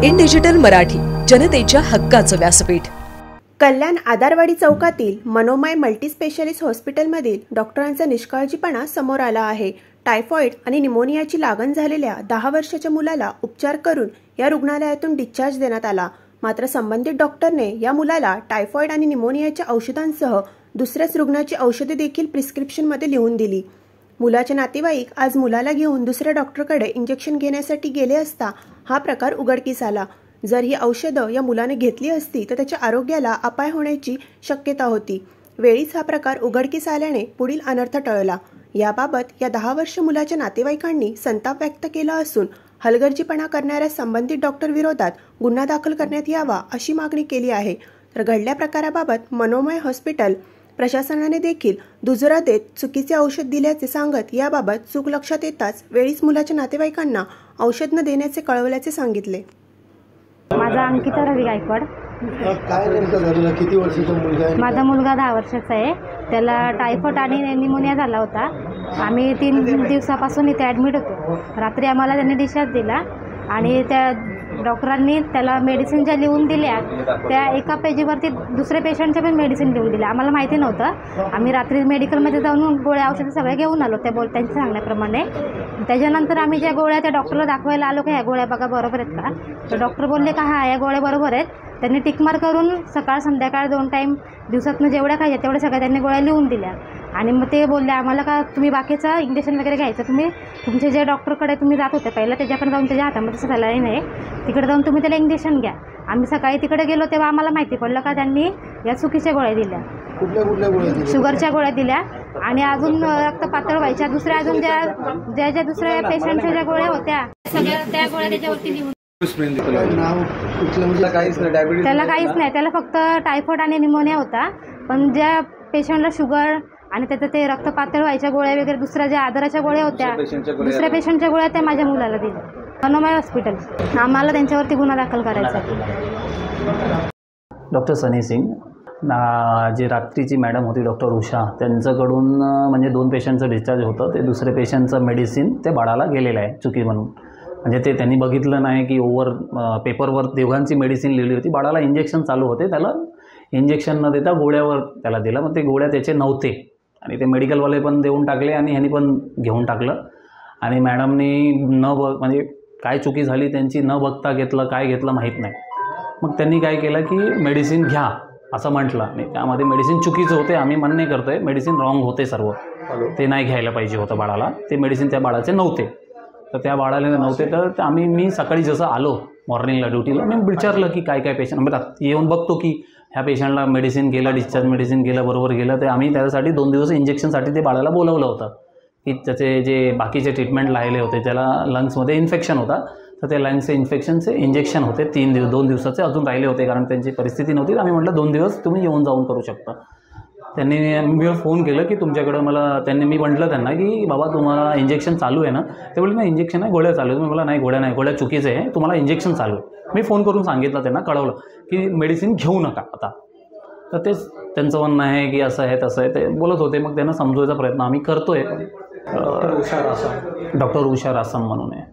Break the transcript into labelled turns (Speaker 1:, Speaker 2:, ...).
Speaker 1: In digital Marathi, जनतेच्या हक्काचं व्यासपीठ.
Speaker 2: कल्याण आदारवाडी चौकातील मनोमय मल्टीस्पेशालिस्ट हॉस्पिटलमधील डॉक्टरांचा निष्काळजीपणा समोर आला आहे. टायफॉइड आणि निमोनियाची लागण झालेल्या 10 वर्षाच्या मुलाला उपचार करून या रुग्णालयातून डिस्चार्ज देण्यात आला. मात्र संबंधित डॉक्टरने या मुलाला टायफॉइड आणि निमोनियाच्या औषधांसह दुसऱ्याच रुग्णाची औषधे देखील प्रिस्क्रिप्शनमध्ये लिहून दिली. मुलाचे नातेवाईक आज मुलाला घेऊन दुसऱ्या डॉक्टरकडे इंजेक्शन घेण्यासाठी गेले असता हा प्रकार उघडकीस आला. जर ही औषधं या मुलाने घेतली असती तर त्याच्या आरोग्याला अपाय होण्याची शक्यता होती. वेळीच हा प्रकार उघडकीस आल्याने पुढील अनर्थ टळला. याबाबत या 10 वर्ष मुलाच्या नातेवाईकांनी संताप व्यक्त केला असून हलगर्जीपणा करणाऱ्या संबंधित डॉक्टर विरोधात गुन्हा दाखल करण्यात यावा अशी मागणी केली आहे. तर घडल्या प्रकाराबाबत मनोमय हॉस्पिटल प्रशासनाने देखील दुजोरा देत चुकीचे औषध दिल्याचे सांगत याबाबत चूक लक्षात येताच वेळीच मुलाच्या नातेवाईकांना औषध न देण्याचे कळवल्याचे सांगितले.
Speaker 3: माझा अंकिता रवी गायकवाड.
Speaker 4: काय नेमकं झालेलं? किती वर्षाचा मुलगा आहे?
Speaker 3: माझा मुलगा 10 वर्षाचा आहे. त्याला टायफॉइड आणि निमोनिया झाला होता. आम्ही 3 दिवसापासून इथे ॲडमिट होतो. रात्री आम्हाला त्यांनी डिस्चार्ज दिला आणि त्या डॉक्टरांनी त्याला मेडिसिन ज्या लिहून दिल्या त्या एका पेजीवरती दुसऱ्या पेशंटच्या पण मेडिसिन लिहून दिल्या. आम्हाला माहिती नव्हतं. आम्ही रात्री मेडिकलमध्ये जाऊन गोळ्या औषधं सगळ्या घेऊन आलो त्यांच्या सांगण्याप्रमाणे. त्याच्यानंतर आम्ही ज्या गोळ्या त्या डॉक्टरला दाखवायला आलो की ह्या गोळ्या बघा बरोबर आहेत का, तर डॉक्टर बोलले का हा या गोळ्या बरोबर आहेत. त्यांनी टिकमार करून सकाळ संध्याकाळ 2 टाईम दिवसातून जेवढ्या खायच्या तेवढ्या सगळ्या त्यांनी गोळ्या लिहून दिल्या. आणि मग ते बोलले आम्हाला का तुम्ही बाकीचं इंजेक्शन वगैरे घ्यायचं तुम्ही तुमचे जे डॉक्टरकडे तुम्ही जात होते पहिलं त्याच्याकडे जाऊन त्याच्या हातामध्ये सलाईन नाही तिकडे जाऊन तुम्ही त्याला इंजेक्शन घ्या. आम्ही सकाळी तिकडे गेलो तेव्हा आम्हाला माहिती पडलं का त्यांनी या चुकीच्या गोळ्या दिल्या.
Speaker 4: कुठल्या गोळ्या?
Speaker 3: शुगरच्या गोळ्या दिल्या आणि अजून रक्त पातळ व्हायच्या दुसऱ्या अजून ज्या दुसऱ्या पेशंटच्या ज्या गोळ्या होत्या सगळ्या त्या गोळ्या त्याच्यावरती लिहून. त्याला काहीच नाही. त्याला फक्त टायफॉइड आणि निमोनिया होता. पण ज्या पेशंटला शुगर आणि त्याचं ते रक्त पातळ व्हायच्या गोळ्या वगैरे दुसऱ्या ज्या आजाराच्या गोळ्या होत्या दुसऱ्या पेशंटच्या गोळ्या त्या माझ्या मुलाला दिल्या. मनोमय हॉस्पिटल आम्हाला त्यांच्यावरती गुन्हा दाखल करायचा.
Speaker 5: डॉक्टर सनी सिंग जे रात्रीची मॅडम होती डॉक्टर उषा त्यांच्याकडून म्हणजे 2 पेशंटचं डिस्चार्ज होतं. ते दुसरे पेशंटचं मेडिसिन ते बाळाला गेलेलं आहे चुकी म्हणून. म्हणजे ते त्यांनी बघितलं नाही की पेपरवर दोघांची मेडिसिन लिहिली होती. बाळाला इंजेक्शन चालू होते. त्याला इंजेक्शन न देता गोळ्यावर त्याला दिलं. मग ते गोळ्या त्याचे नव्हते आणि ते मेडिकलवाले पण देऊन टाकले आणि ह्यांनी पण घेऊन टाकलं. आणि मॅडमनी म्हणजे काय चुकी झाली त्यांची न बघता घेतलं काय घेतलं माहीत नाही. मग त्यांनी काय केलं की मेडिसिन घ्या असं म्हटलं आणि त्यामध्ये मेडिसिन चुकीचं होते. आम्ही मान्य करतो आहे मेडिसिन रॉंग होते सर्व. ते नाही घ्यायला पाहिजे होतं बाळाला. ते मेडिसिन त्या बाळाचे नव्हते. तर त्या बाळाला नव्हते तर मी सकाळी जसं आलो मॉर्निंगला ड्युटीला मी विचारलं की काय पेशंट म्हणजे येऊन बघतो की ह्या पेशंटला मेडिसिन गेलं डिस्चार्ज मेडिसिन गेलं बरोबर गेलं. ते आम्ही त्याच्यासाठी 2 दिवस इंजेक्शनसाठी ते बाळाला बोलवलं होतं की त्याचे जे बाकीचे ट्रीटमेंट राहिले होते त्याला लंग्समध्ये इन्फेक्शन होता. तर ते लंग्सचे इन्फेक्शनचे इंजेक्शन होते 2 दिवसाचे अजून राहिले होते कारण त्यांची परिस्थिती नव्हती. आम्ही म्हटलं 2 दिवस तुम्ही येऊन जाऊन करू शकता. त्यांनी मी फोन केलं की तुमच्याकडं मी म्हटलं त्यांना की बाबा तुम्हाला इंजेक्शन चालू आहे ना. ते बोलले नाही इंजेक्शन आहे गोळ्या चालू आहे. मला नाही गोळ्या चुकीचे आहे तुम्हाला इंजेक्शन चालू आहे. मी फोन करून सांगितलं त्यांना कळवलं की मेडिसिन घेऊ नका आता. तर तेच त्यांचं म्हणणं आहे की असं आहे तसं आहे ते बोलत होते. मग त्यांना समजवायचा प्रयत्न आम्ही करतो आहे. डॉक्टर उषा रासम म्हणून आहे.